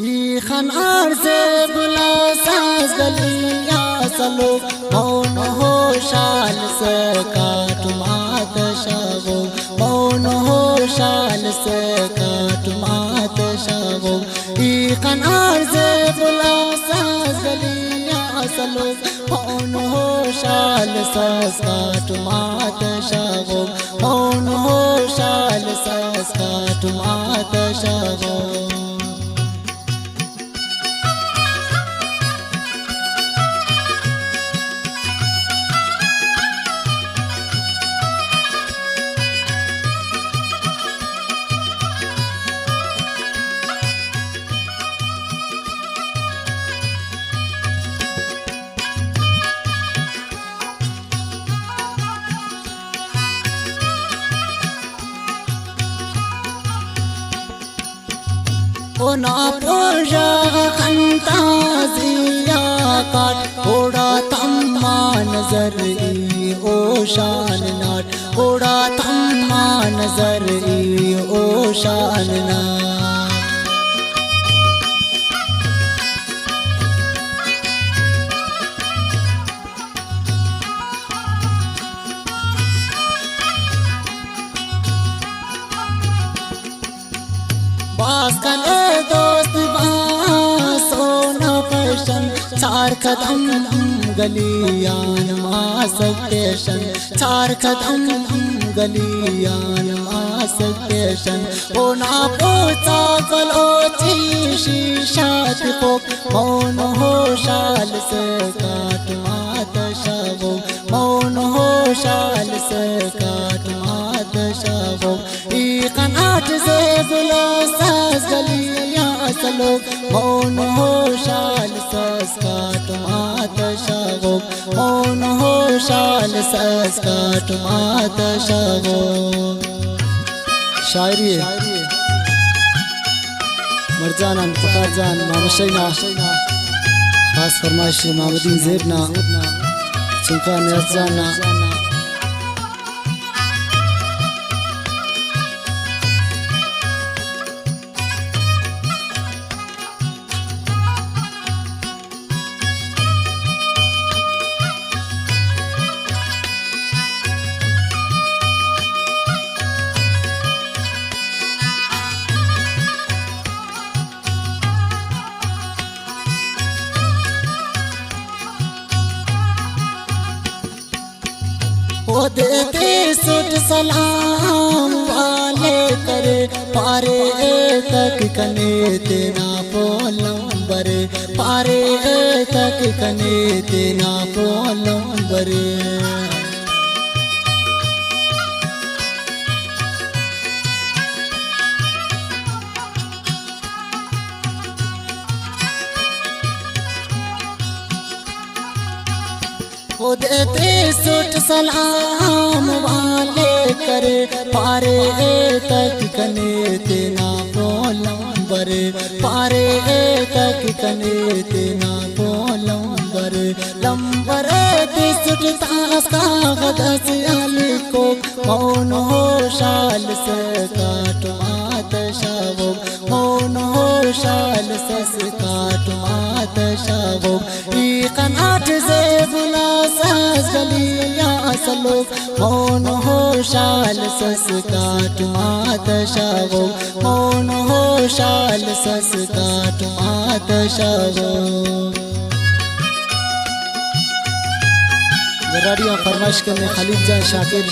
ही खनार से बुला सास गलिया सलो मौन हो शाल से काटमात शवो मौन हो शाल से काटमात शवो ही खनार से बुला सास गलिया सलो मौन हो शाल से काटमात शवो मौन हो शाल से काटमात शवो ओ ना पोजा खंता जिया काट थोड़ा तम्मा नजर ओ शान नाट थोड़ा तम्मा नजर ओ शान नाट बास कले दोस्त सोना फैशन चार कदम गलियान मास स्टेशन चार कदम गलियान मास स्टेशन ओ ना पोता गलोची शीशा को मौन हो शाल से काट मात शवो मौन हो शाल से काट मात शवो ई कनाट से बुला गलिया सलो मौन हो शाल सस काटमात शवो मौन हो शाल सस काटमात शवो। शायरी मरजान फकारजान मामशैना खास फरमाइश मामदीन ज़ेबना चुका नरजाना ओ देते सुट सलाम वाले करे पारे तक कने तेना पोलंबर पारे तक कने तेना पोलंबर ओ देते सुट सलाम वाले करे पारे तक कने तेना पोलंबर पारे तक कने तेना पोलंबर लंबर सुट तास का गदस आली को मौन हो शाल से काटमात शवो मौन हो शाल से काटमात शवो ई कनाट से बुला सास गलिया सलो मौन हो शाल सस काटमात शवो मौन हो शाल सस काटमात शवो। रेडियो फरमाइश करने खालिद जान शाकिर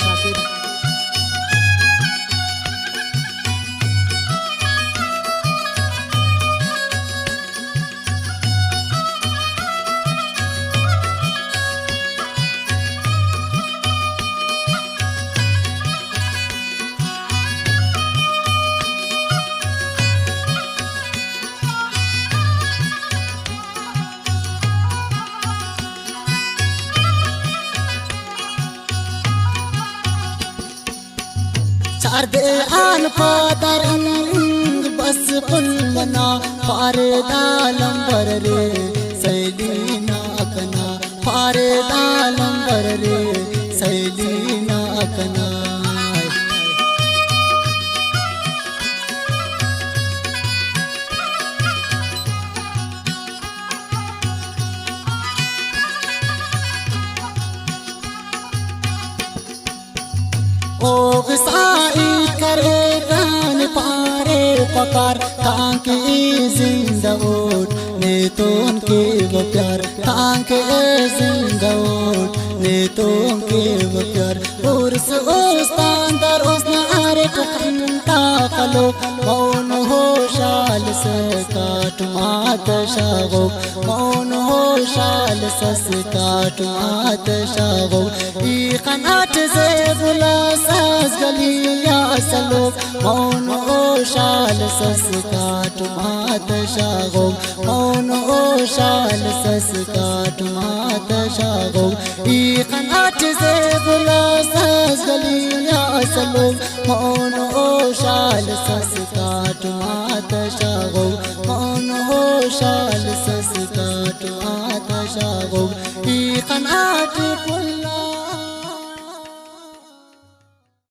चार दे आन पादरंग बस पुलना पारे दालंबर रे सैलीना कना पारे दालंबर रे सैलीना कना ओग साई करे कान पारे पकार तांके जिंदा ओट ने तो उनके वो प्यार तांके जिंदा ओट ने तो उनके वो प्यार उर्स उस्तान दर उसना आरे टकंता कलो मौन हो शाल से काट मात शागो मौन हो शाल से काट मात शागो ई कनाट से बुला सास गलिया सलोक मौन हो शाल से काट मात शागो मौन हो शाल से काट मात शागो ई कनाट से बुला सास गलिया सलोक मौन हो शाल से काट मात शागो मौन हो शाल से काट मात शागो ई कनाट पुल्ला